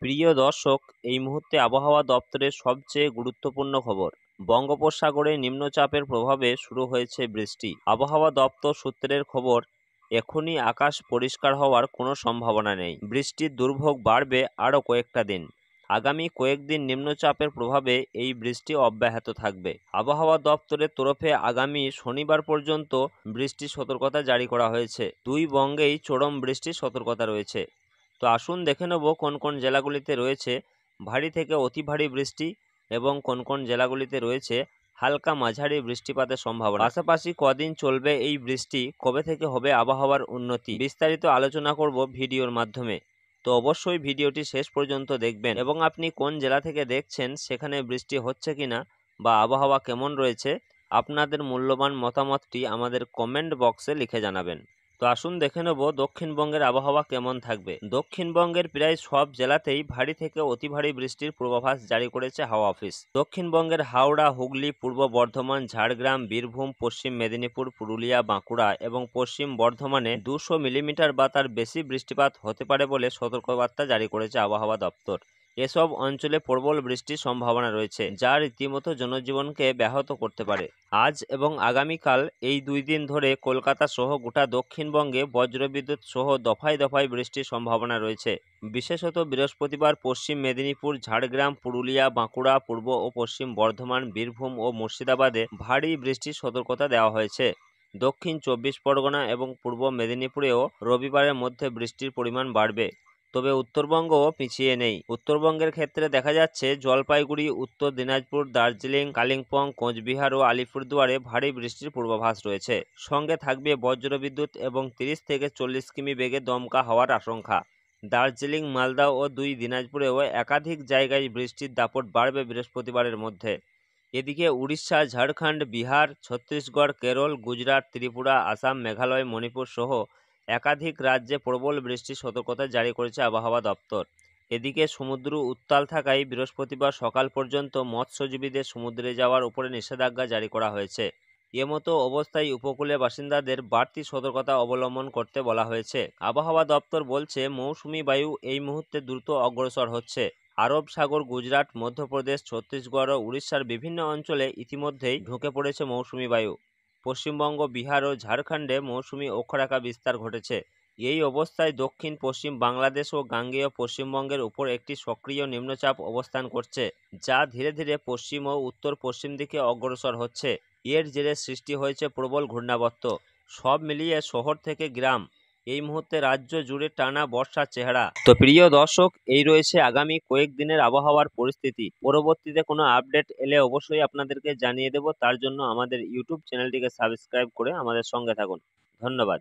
প্রিয় দর্শক, এই মুহূর্তে আবহাওয়া দপ্তরের সবচেয়ে গুরুত্বপূর্ণ খবর। বঙ্গোপসাগরে নিম্নচাপের প্রভাবে শুরু হয়েছে বৃষ্টি। আবহাওয়া দপ্তর সূত্রের খবর, এখনই আকাশ পরিষ্কার হওয়ার কোনো সম্ভাবনা নেই। বৃষ্টির দুর্ভোগ বাড়বে আরও কয়েকটা দিন। আগামী কয়েকদিন নিম্নচাপের প্রভাবে এই বৃষ্টি অব্যাহত থাকবে। আবহাওয়া দপ্তরের তরফে আগামী শনিবার পর্যন্ত বৃষ্টির সতর্কতা জারি করা হয়েছে। দুই বঙ্গেই চরম বৃষ্টির সতর্কতা রয়েছে। তো আসুন দেখে নেব কোন কোন জেলাগুলিতে রয়েছে ভারী থেকে অতি ভারী বৃষ্টি এবং কোন কোন জেলাগুলিতে রয়েছে হালকা মাঝারি বৃষ্টিপাতের সম্ভাবনা। পাশাপাশি কদিন চলবে এই বৃষ্টি, কবে থেকে হবে আবহাওয়ার উন্নতি, বিস্তারিত আলোচনা করব ভিডিওর মাধ্যমে। তো অবশ্যই ভিডিওটি শেষ পর্যন্ত দেখবেন এবং আপনি কোন জেলা থেকে দেখছেন, সেখানে বৃষ্টি হচ্ছে কিনা বা আবহাওয়া কেমন রয়েছে, আপনাদের মূল্যবান মতামতটি আমাদের কমেন্ট বক্সে লিখে জানাবেন। তো আসুন দেখে নেব দক্ষিণবঙ্গের আবহাওয়া কেমন থাকবে। দক্ষিণবঙ্গের প্রায় সব জেলাতেই ভারী থেকে অতি ভারী বৃষ্টির পূর্বাভাস জারি করেছে হাওয়া অফিস। দক্ষিণবঙ্গের হাওড়া, হুগলি, পূর্ব বর্ধমান, ঝাড়গ্রাম, বীরভূম, পশ্চিম মেদিনীপুর, পুরুলিয়া, বাঁকুড়া এবং পশ্চিম বর্ধমানে 200 মিলিমিটার বা তার বেশি বৃষ্টিপাত হতে পারে বলে সতর্কবার্তা জারি করেছে আবহাওয়া দপ্তর। এসব অঞ্চলে প্রবল বৃষ্টির সম্ভাবনা রয়েছে, যা রীতিমতো জনজীবনকে ব্যাহত করতে পারে। আজ এবং আগামীকাল এই 2 দিন ধরে কলকাতা সহ গোটা দক্ষিণবঙ্গে বজ্রবিদ্যুৎ সহ দফায় দফায় বৃষ্টির সম্ভাবনা রয়েছে। বিশেষত বৃহস্পতিবার পশ্চিম মেদিনীপুর, ঝাড়গ্রাম, পুরুলিয়া, বাঁকুড়া, পূর্ব ও পশ্চিম বর্ধমান, বীরভূম ও মুর্শিদাবাদে ভারী বৃষ্টির সতর্কতা দেওয়া হয়েছে। দক্ষিণ 24 পরগনা এবং পূর্ব মেদিনীপুরেও রবিবারের মধ্যে বৃষ্টির পরিমাণ বাড়বে। তবে উত্তরবঙ্গও পিছিয়ে নেই। উত্তরবঙ্গের ক্ষেত্রে দেখা যাচ্ছে জলপাইগুড়ি, উত্তর দিনাজপুর, দার্জিলিং, কালিম্পং, কোচবিহার ও আলিপুরদুয়ারে ভারী বৃষ্টির পূর্বাভাস রয়েছে। সঙ্গে থাকবে বজ্রবিদ্যুৎ এবং 30 থেকে 40 কিমি বেগে দমকা হওয়ার আশঙ্কা। দার্জিলিং, মালদা ও 2 দিনাজপুরেও একাধিক জায়গায় বৃষ্টির দাপট বাড়বে বৃহস্পতিবারের মধ্যে। এদিকে উড়িষ্যা, ঝাড়খণ্ড, বিহার, ছত্তিশগড়, কেরল, গুজরাট, ত্রিপুরা, আসাম, মেঘালয়, মণিপুর সহ একাধিক রাজ্যে প্রবল বৃষ্টির সতর্কতা জারি করেছে আবহাওয়া দপ্তর। এদিকে সমুদ্র উত্তাল থাকায় বৃহস্পতিবার সকাল পর্যন্ত মৎস্যজীবীদের সমুদ্রে যাওয়ার উপরে নিষেধাজ্ঞা জারি করা হয়েছে। এমতো অবস্থায় উপকূলীয় বাসিন্দাদের বাড়তি সতর্কতা অবলম্বন করতে বলা হয়েছে। আবহাওয়া দপ্তর বলছে, মৌসুমি বায়ু এই মুহূর্তে দ্রুত অগ্রসর হচ্ছে। আরব সাগর, গুজরাট, মধ্যপ্রদেশ, ছত্তিশগড় ও উড়িষ্যার বিভিন্ন অঞ্চলে ইতিমধ্যেই ঢুকে পড়েছে মৌসুমি বায়ু। পশ্চিমবঙ্গ, বিহার ও ঝাড়খণ্ডে মৌসুমি অক্ষরেখা বিস্তার ঘটেছে। এই অবস্থায় দক্ষিণ পশ্চিম বাংলাদেশ ও গাঙ্গেয় পশ্চিমবঙ্গের উপর একটি সক্রিয় নিম্নচাপ অবস্থান করছে, যা ধীরে ধীরে পশ্চিম ও উত্তর পশ্চিম দিকে অগ্রসর হচ্ছে। এর জেরে সৃষ্টি হয়েছে প্রবল ঘূর্ণাবর্ত। সব মিলিয়ে শহর থেকে গ্রাম, এই মুহূর্তে রাজ্য জুড়ে টানা বর্ষার চেহারা। তো প্রিয় দর্শক, এই রয়েছে আগামী কয়েকদিনের আবহাওয়ার পরিস্থিতি। পরবর্তীতে কোনো আপডেট এলে অবশ্যই আপনাদেরকে জানিয়ে দেব। তার জন্য আমাদের ইউটিউব চ্যানেলটিকে সাবস্ক্রাইব করে আমাদের সঙ্গে থাকুন। ধন্যবাদ।